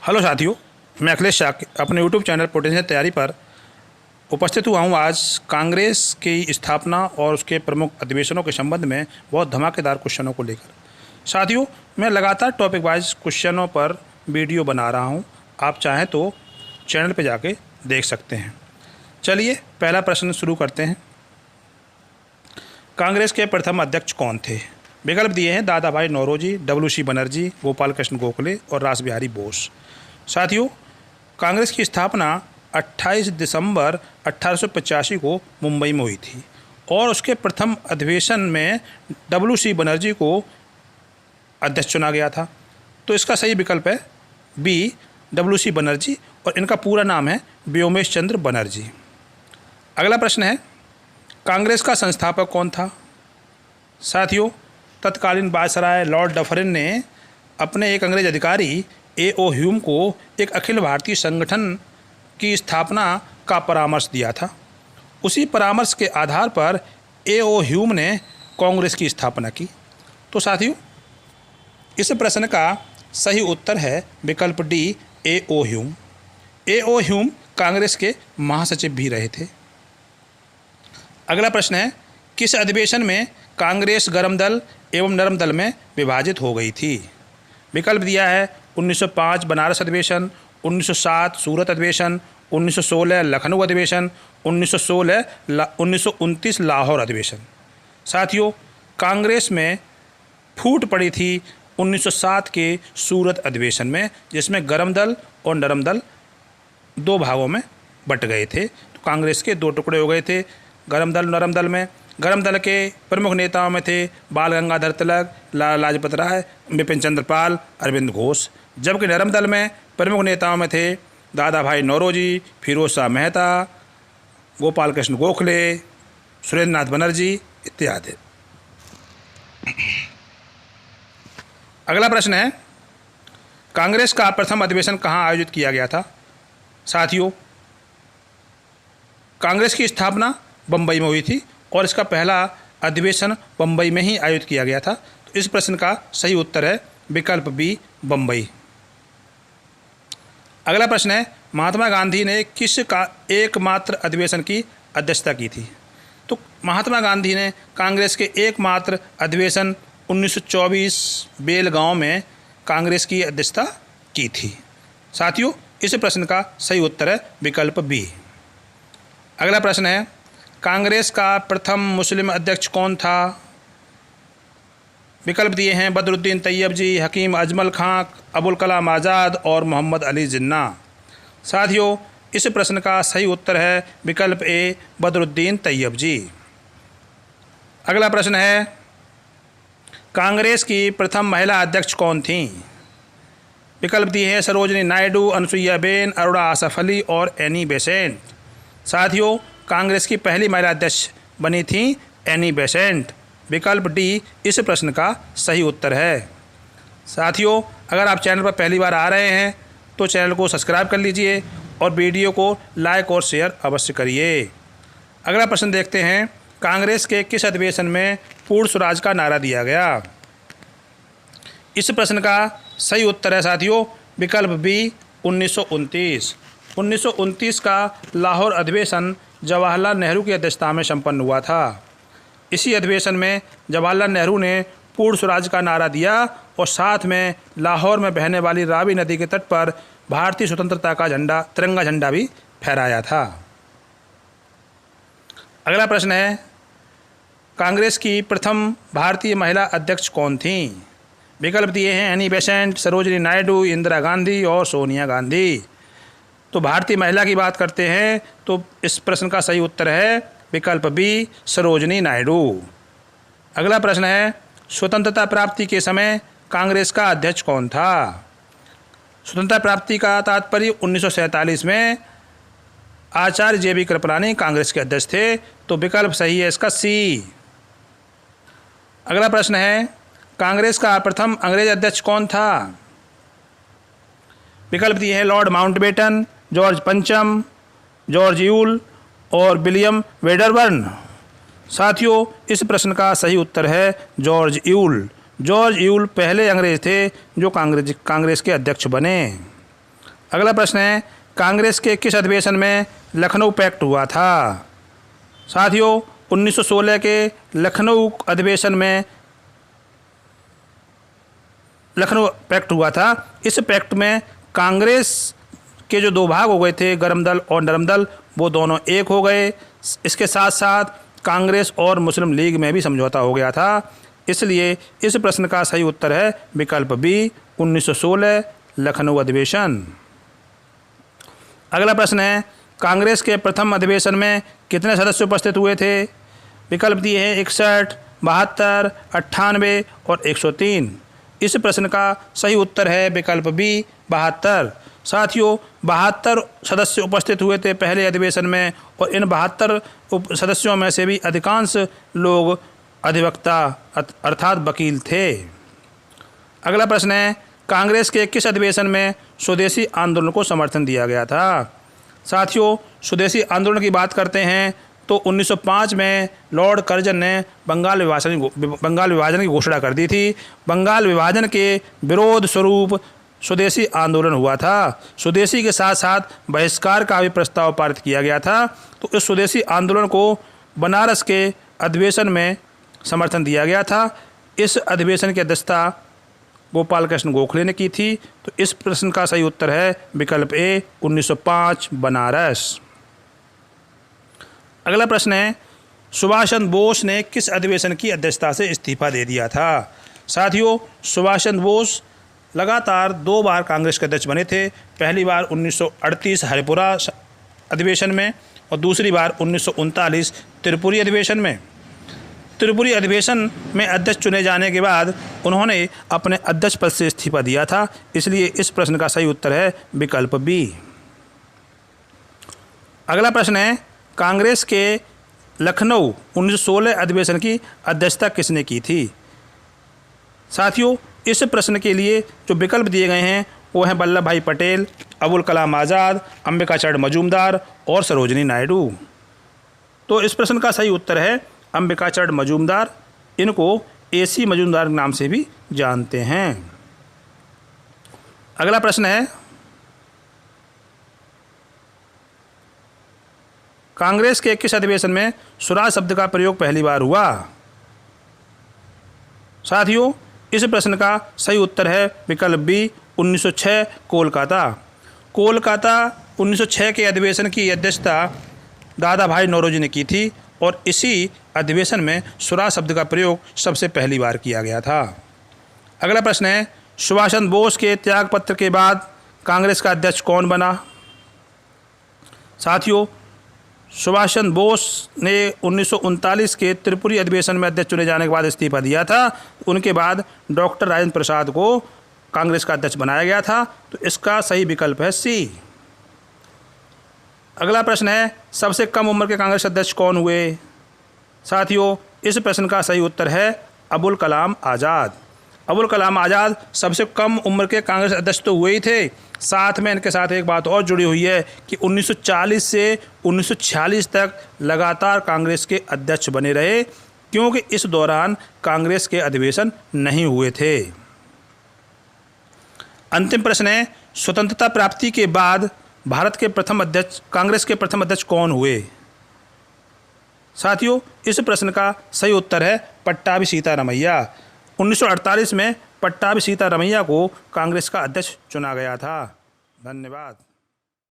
Hello साथियों, मैं अखिलेश शाह अपने यूट्यूब चैनल पोटेंशियल तैयारी पर उपस्थित हुआ हूँ। आज कांग्रेस की स्थापना और उसके प्रमुख अधिवेशनों के संबंध में बहुत धमाकेदार क्वेश्चनों को लेकर। साथियों, मैं लगातार टॉपिक वाइज क्वेश्चनों पर वीडियो बना रहा हूँ। आप चाहें तो चैनल पर जाके देख सकते हैं। चलिए पहला प्रश्न शुरू करते हैं। कांग्रेस के प्रथम अध्यक्ष कौन थे? विकल्प दिए हैं दादा भाई नौरोजी, WC बनर्जी, गोपाल कृष्ण गोखले और रास बिहारी बोस। साथियों, कांग्रेस की स्थापना 28 दिसंबर 1885 को मुंबई में हुई थी और उसके प्रथम अधिवेशन में WC बनर्जी को अध्यक्ष चुना गया था। तो इसका सही विकल्प है बी, WC बनर्जी, और इनका पूरा नाम है व्योमेश चंद्र बनर्जी। अगला प्रश्न है, कांग्रेस का संस्थापक कौन था? साथियों, तत्कालीन वायसराय लॉर्ड डफरिन ने अपने एक अंग्रेज अधिकारी A.O. ह्यूम को एक अखिल भारतीय संगठन की स्थापना का परामर्श दिया था। उसी परामर्श के आधार पर A.O. ह्यूम ने कांग्रेस की स्थापना की। तो साथियों, इस प्रश्न का सही उत्तर है विकल्प D, A.O. Hume. A.O. Hume Congress के महासचिव भी रहे थे। अगला प्रश्न है, किस अधिवेशन में कांग्रेस गर्म दल एवं नरम दल में विभाजित हो गई थी? विकल्प दिया है 1905 बनारस अधिवेशन, 1907 सूरत अधिवेशन, 1916 लखनऊ अधिवेशन, 1929 लाहौर अधिवेशन। साथियों, कांग्रेस में फूट पड़ी थी 1907 के सूरत अधिवेशन में, जिसमें गर्म दल और नरम दल दो भागों में बट गए थे। तो कांग्रेस के दो टुकड़े हो गए थे गर्म दल नरम दल में। गर्म दल के प्रमुख नेताओं में थे बाल गंगाधर तिलक, लाला लाजपत राय, बिपिन चंद्र पाल, अरविंद घोष। जबकि नरम दल में प्रमुख नेताओं में थे दादा भाई नौरोजी, फिरोज शाह मेहता, गोपाल कृष्ण गोखले, सुरेंद्र नाथ बनर्जी इत्यादि। अगला प्रश्न है, कांग्रेस का प्रथम अधिवेशन कहाँ आयोजित किया गया था? साथियों, कांग्रेस की स्थापना बम्बई में हुई थी और इसका पहला अधिवेशन बम्बई में ही आयोजित किया गया था। तो इस प्रश्न का सही उत्तर है विकल्प बी, बम्बई। अगला प्रश्न है, महात्मा गांधी ने किस का एकमात्र अधिवेशन की अध्यक्षता की थी? तो महात्मा गांधी ने कांग्रेस के एकमात्र अधिवेशन 1924 बेलगांव में कांग्रेस की अध्यक्षता की थी। साथियों, इस प्रश्न का सही उत्तर है विकल्प बी। अगला प्रश्न है, कांग्रेस का प्रथम मुस्लिम अध्यक्ष कौन था? विकल्प दिए हैं बदरुद्दीन तैयब जी, हकीम अजमल खां, अबुल कलाम आज़ाद और मोहम्मद अली जिन्ना। साथियों, इस प्रश्न का सही उत्तर है विकल्प ए, बदरुद्दीन तैयब जी। अगला प्रश्न है, कांग्रेस की प्रथम महिला अध्यक्ष कौन थीं? विकल्प दिए हैं सरोजनी नायडू, अनुसुईया बेन, अरुणा आसफ अली और एनी बेसेंट। साथियों, कांग्रेस की पहली महिला अध्यक्ष बनी थी एनी बेसेंट। विकल्प डी इस प्रश्न का सही उत्तर है। साथियों, अगर आप चैनल पर पहली बार आ रहे हैं तो चैनल को सब्सक्राइब कर लीजिए और वीडियो को लाइक और शेयर अवश्य करिए। अगला प्रश्न देखते हैं, कांग्रेस के किस अधिवेशन में पूर्ण स्वराज का नारा दिया गया? इस प्रश्न का सही उत्तर है साथियों विकल्प बी, 1929। 1929 का लाहौर अधिवेशन जवाहरलाल नेहरू की अध्यक्षता में संपन्न हुआ था। इसी अधिवेशन में जवाहरलाल नेहरू ने पूर्ण स्वराज का नारा दिया और साथ में लाहौर में बहने वाली रावी नदी के तट पर भारतीय स्वतंत्रता का झंडा, तिरंगा झंडा भी फहराया था। अगला प्रश्न है, कांग्रेस की प्रथम भारतीय महिला अध्यक्ष कौन थीं? विकल्प दिए हैं एनी बेसेंट, सरोजनी नायडू, इंदिरा गांधी और सोनिया गांधी। तो भारतीय महिला की बात करते हैं तो इस प्रश्न का सही उत्तर है विकल्प बी, सरोजनी नायडू। अगला प्रश्न है, स्वतंत्रता प्राप्ति के समय कांग्रेस का अध्यक्ष कौन था? स्वतंत्रता प्राप्ति का तात्पर्य 1947 में आचार्य JB कृपलानी कांग्रेस के अध्यक्ष थे। तो विकल्प सही है इसका सी। अगला प्रश्न है, कांग्रेस का प्रथम अंग्रेज अध्यक्ष कौन था? विकल्प दिए हैं लॉर्ड माउंटबेटन, जॉर्ज पंचम, जॉर्ज यूल और विलियम वेडरबर्न। साथियों, इस प्रश्न का सही उत्तर है जॉर्ज यूल। जॉर्ज यूल पहले अंग्रेज थे जो कांग्रेस के अध्यक्ष बने। अगला प्रश्न है, कांग्रेस के किस अधिवेशन में लखनऊ पैक्ट हुआ था? साथियों, 1916 के लखनऊ अधिवेशन में लखनऊ पैक्ट हुआ था। इस पैक्ट में कांग्रेस के जो दो भाग हो गए थे, गर्म दल और नरम दल, वो दोनों एक हो गए। इसके साथ साथ कांग्रेस और मुस्लिम लीग में भी समझौता हो गया था। इसलिए इस प्रश्न का सही उत्तर है विकल्प बी, 1916 लखनऊ अधिवेशन। अगला प्रश्न है, कांग्रेस के प्रथम अधिवेशन में कितने सदस्य उपस्थित हुए थे? विकल्प दिए हैं 61, 72, 98 और 103। इस प्रश्न का सही उत्तर है विकल्प बी, 72। साथियों, 72 सदस्य उपस्थित हुए थे पहले अधिवेशन में, और इन 72 सदस्यों में से भी अधिकांश लोग अधिवक्ता अर्थात वकील थे। अगला प्रश्न है, कांग्रेस के किस अधिवेशन में स्वदेशी आंदोलन को समर्थन दिया गया था? साथियों, स्वदेशी आंदोलन की बात करते हैं तो 1905 में लॉर्ड कर्जन ने बंगाल विभाजन की घोषणा कर दी थी। बंगाल विभाजन के विरोध स्वरूप स्वदेशी आंदोलन हुआ था। स्वदेशी के साथ साथ बहिष्कार का भी प्रस्ताव पारित किया गया था। तो इस स्वदेशी आंदोलन को बनारस के अधिवेशन में समर्थन दिया गया था। इस अधिवेशन की अध्यक्षता गोपाल कृष्ण गोखले ने की थी। तो इस प्रश्न का सही उत्तर है विकल्प ए, 1905 बनारस। अगला प्रश्न है, सुभाष चंद्र बोस ने किस अधिवेशन की अध्यक्षता से इस्तीफा दे दिया था? साथियों, सुभाष चंद्र बोस लगातार 2 बार कांग्रेस के अध्यक्ष बने थे। पहली बार 1938 हरिपुरा अधिवेशन में और दूसरी बार 1939 त्रिपुरी अधिवेशन में। त्रिपुरी अधिवेशन में अध्यक्ष चुने जाने के बाद उन्होंने अपने अध्यक्ष पद से इस्तीफा दिया था। इसलिए इस प्रश्न का सही उत्तर है विकल्प बी। अगला प्रश्न है, कांग्रेस के लखनऊ 1916 अधिवेशन की अध्यक्षता किसने की थी? साथियों, इस प्रश्न के लिए जो विकल्प दिए गए हैं वो हैं वल्लभ भाई पटेल, अबुल कलाम आज़ाद, अंबिकाचरण मजूमदार और सरोजिनी नायडू। तो इस प्रश्न का सही उत्तर है अंबिकाचरण मजूमदार। इनको AC मजूमदार के नाम से भी जानते हैं। अगला प्रश्न है, कांग्रेस के किस अधिवेशन में स्वराज शब्द का प्रयोग पहली बार हुआ? साथियों, इस प्रश्न का सही उत्तर है विकल्प बी, 1906 कोलकाता। कोलकाता 1906 के अधिवेशन की अध्यक्षता दादा भाई नौरोजी ने की थी और इसी अधिवेशन में स्वराज शब्द का प्रयोग सबसे पहली बार किया गया था। अगला प्रश्न है, सुभाष चंद्र बोस के त्यागपत्र के बाद कांग्रेस का अध्यक्ष कौन बना? साथियों, सुभाष चंद्र बोस ने 1939 के त्रिपुरी अधिवेशन में अध्यक्ष चुने जाने के बाद इस्तीफा दिया था। उनके बाद डॉक्टर राजेंद्र प्रसाद को कांग्रेस का अध्यक्ष बनाया गया था। तो इसका सही विकल्प है सी। अगला प्रश्न है, सबसे कम उम्र के कांग्रेस अध्यक्ष कौन हुए? साथियों, इस प्रश्न का सही उत्तर है अबुल कलाम आज़ाद। अबुल कलाम आज़ाद सबसे कम उम्र के कांग्रेस अध्यक्ष तो हुए ही थे, साथ में इनके साथ एक बात और जुड़ी हुई है कि 1940 से 1946 तक लगातार कांग्रेस के अध्यक्ष बने रहे, क्योंकि इस दौरान कांग्रेस के अधिवेशन नहीं हुए थे। अंतिम प्रश्न है, स्वतंत्रता प्राप्ति के बाद भारत के प्रथम अध्यक्ष, कांग्रेस के प्रथम अध्यक्ष कौन हुए? साथियों, इस प्रश्न का सही उत्तर है पट्टाभी सीतारमैया। 1948 में पट्टाभी सीतारमैया को कांग्रेस का अध्यक्ष चुना गया था। धन्यवाद।